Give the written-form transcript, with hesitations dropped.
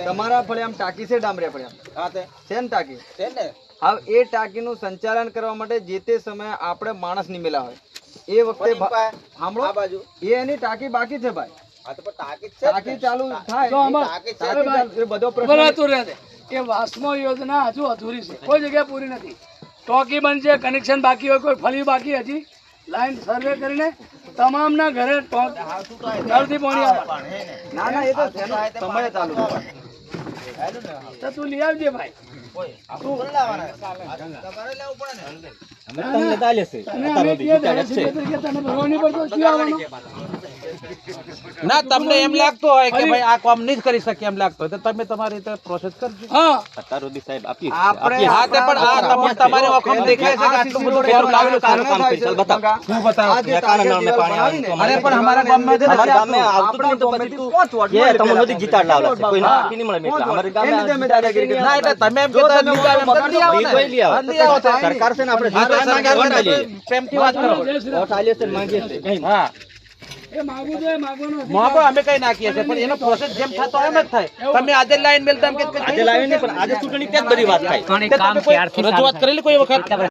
તમારા ફળિયામ ટાંકી છે, ડામરે ફળિયામ છે ને ટાંકી? હવે એ ટાંકીનું સંચાલન કરવા માટે જે તે સમયે આપણે માણસ નિમેલા હોય એ વખતે સાંભળો, એ એની ટાંકી બાકી છે ભાઈ. ટાંકી ચાલુ થાય એ બધો પ્રશ્ન એ વાસ્મો યોજના હજુ અધૂરી છે, કોઈ જગ્યાએ પૂરી નથી. ટાંકી બનશે, કનેક્શન બાકી હોય, કોઈ ફળી બાકી, હજી લાઈન સર્વે કરીને તમામના ઘરે નળથી પાણી આવે. ના ના, એ તો સમય ચાલુ તો તું લઈ આવજે ભાઈ. ના તમને એમ લાગતું હોય કે ભાઈ આ કામ નહીં કરી શકે એમ લાગતું હોય તો તમે તમારી રીતે પ્રોસેસ કરજો. હા અત્યારે સાહેબ આપી હા તે પણ આ તમને તમારી વખત દેખાય છે કે આટલું બધું ફેર લાવેલું સારું કામ કરી ચાલ બતાવ શું બતાવ કે કાના નળ મે પાણી આવે અરે પણ અમારા ગામમાં છે અમારા ગામમાં આવતું નહીં તો પછી તું કે તમને નદી જીતા લાવલા છે કોઈ ના નહીં મળે એટલે અમારા ગામમાં દાદાગીરી ના એટલે તમે એમ કે તમે જલ્દી આવો ને કોઈ લી આવો સરકાર છે ને આપણે પ્રેમથી વાત કરો વોટ આલીએ છે માંગીએ છે હા એ માગું તો એ માગવાનો માગો અમે કઈ નાખીએ છે પણ એનો પ્રોસેસ જેમ થતો એમ જ થાય. તમે આજે લાઈન મેલ તમે કે આજે લાઈન નહીં પણ આજે ચૂંટણી ત્યાં જ બધી વાત થાય. કામ ક્યારથી રજૂઆત કરેલી કોઈ વખત